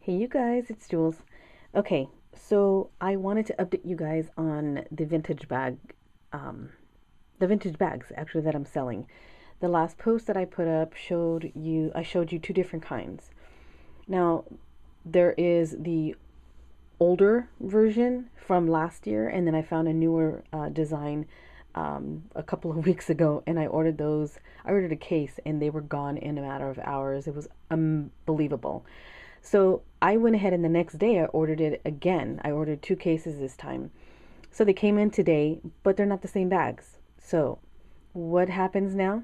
Hey you guys, it's Jules. Okay, so I wanted to update you guys on um, the vintage bags actually that I'm selling. The last post that I put up I showed you two different kinds. Now, there is the older version from last year, and then I found a newer design a couple of weeks ago, and I ordered those. I ordered a case, and they were gone in a matter of hours. It was unbelievable. So I went ahead and the next day I ordered it again. I ordered two cases this time. So they came in today, but they're not the same bags. So what happens now?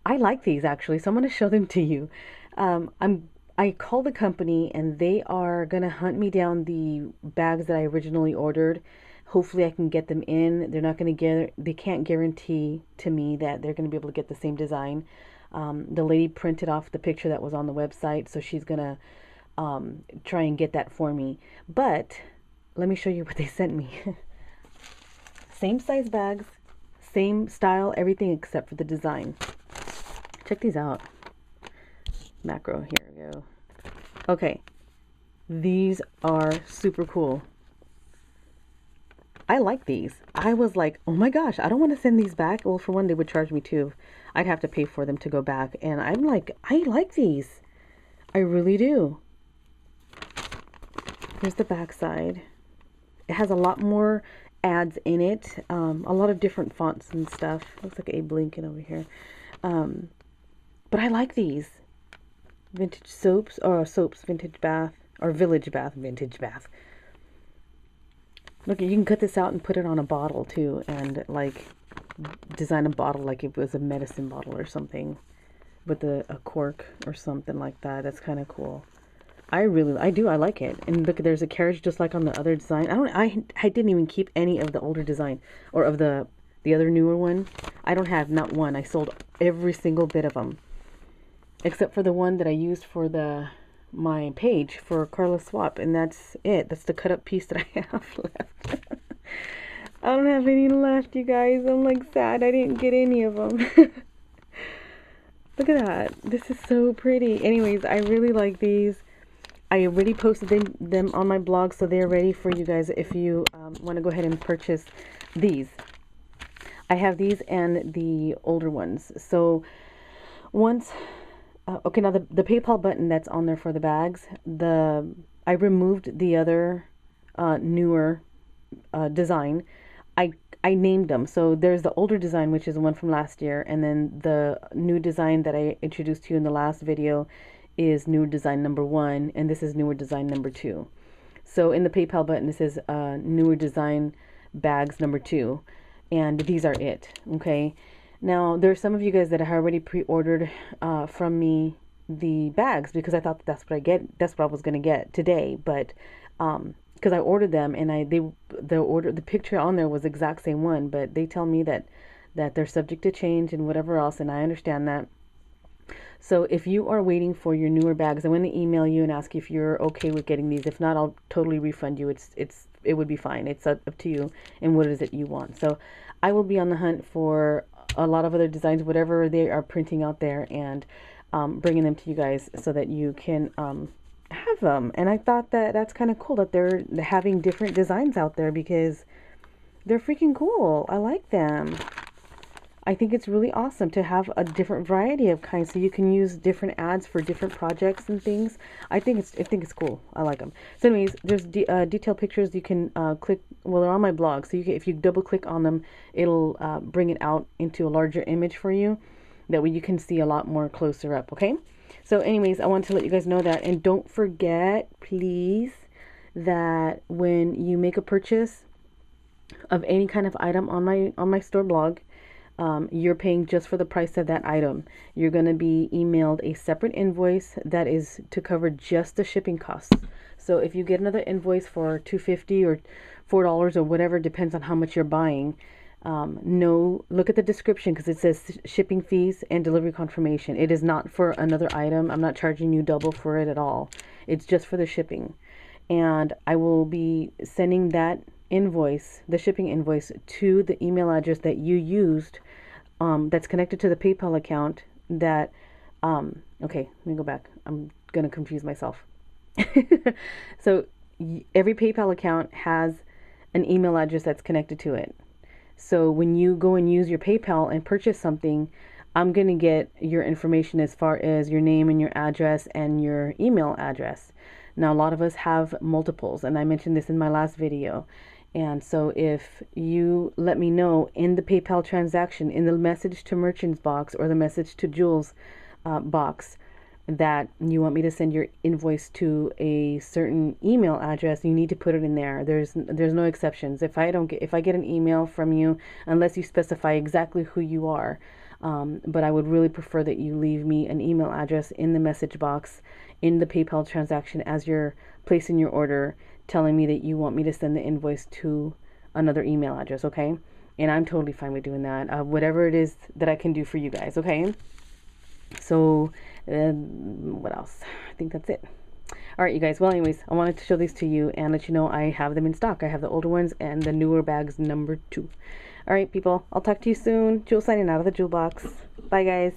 I like these actually, so I'm going to show them to you. I called the company and they are going to hunt me down the bags that I originally ordered. Hopefully I can get them in. They can't guarantee to me that they're going to be able to get the same design. The lady printed off the picture that was on the website, so she's going to try and get that for me. But let me show you what they sent me. Same size bags, same style, everything except for the design. Check these out. Macro, here we go. Okay, these are super cool. I like these. I was like, oh my gosh, I don't want to send these back. Well, for one, they would charge me too. I'd have to pay for them to go back. And I'm like, I like these. I really do. Here's the back side. It has a lot more ads in it. A lot of different fonts and stuff. Looks like Abe Lincoln over here. But I like these. Vintage soaps, vintage bath, or village bath, vintage bath. Look, you can cut this out and put it on a bottle too, and like design a bottle like it was a medicine bottle or something with a cork or something like that. That's kind of cool. I like it. And look, there's a carriage just like on the other design. I didn't even keep any of the older design or of the other newer one. I don't have not one. I sold every single bit of them, except for the one that I used for my page for Carla Swap, and that's it. That's the cut up piece that I have left. I don't have any left, you guys. I'm like sad I didn't get any of them. Look at that. This is so pretty. Anyways, I really like these. I already posted them on my blog, so they're ready for you guys if you want to go ahead and purchase these. I have these and the older ones. So once okay, now the PayPal button that's on there for the bags, I removed the other newer design. I named them. So there's the older design, which is the one from last year, and then the new design that I introduced to you in the last video is newer design number 1, and this is newer design number 2. So in the PayPal button, it says newer design bags number 2, and these are it. Okay. Now, there's some of you guys that have already pre-ordered from me the bags because I thought that's what I was gonna get today. But because I ordered them and the picture on there was the exact same one, but they tell me that they're subject to change and whatever else, and I understand that. So if you are waiting for your newer bags, I'm going to email you and ask you if you're okay with getting these. If not, I'll totally refund you. It would be fine. It's up to you and what is it you want. So I will be on the hunt for a lot of other designs, whatever they are printing out there, and bringing them to you guys so that you can have them. And I thought that that's kind of cool that they're having different designs out there because they're freaking cool. I like them. I think it's really awesome to have a different variety of kinds so you can use different ads for different projects and things. I think it's cool. I like them. So anyways, there's detailed pictures you can click. Well, they're on my blog, so if you double click on them, it'll bring it out into a larger image for you. That way you can see a lot more closer up, okay? So anyways, I want to let you guys know that. And don't forget, please, that when you make a purchase of any kind of item on my store blog, you're paying just for the price of that item. You're going to be emailed a separate invoice that is to cover just the shipping costs. So if you get another invoice for $2.50 or $4 or whatever, depends on how much you're buying. Look at the description because it says shipping fees and delivery confirmation. It is not for another item. I'm not charging you double for it at all. It's just for the shipping. And I will be sending that invoice, the shipping invoice, to the email address that you used, that's connected to the PayPal account that, okay, let me go back. I'm going to confuse myself. So every PayPal account has an email address that's connected to it. So when you go and use your PayPal and purchase something, I'm going to get your information as far as your name and your address and your email address. Now, a lot of us have multiples, and I mentioned this in my last video. And so if you let me know in the PayPal transaction, in the message to merchants box or the message to Jules box, that you want me to send your invoice to a certain email address, you need to put it in there. There's no exceptions. If I get an email from you, unless you specify exactly who you are, but I would really prefer that you leave me an email address in the message box in the PayPal transaction as you're placing your order, telling me that you want me to send the invoice to another email address, okay? And I'm totally fine with doing that. Whatever it is that I can do for you guys, okay? So, what else? I think that's it. All right, you guys. Well, anyways, I wanted to show these to you and let you know I have them in stock. I have the older ones and the newer bags number 2. All right, people. I'll talk to you soon. Jule signing out of the Jule box. Bye, guys.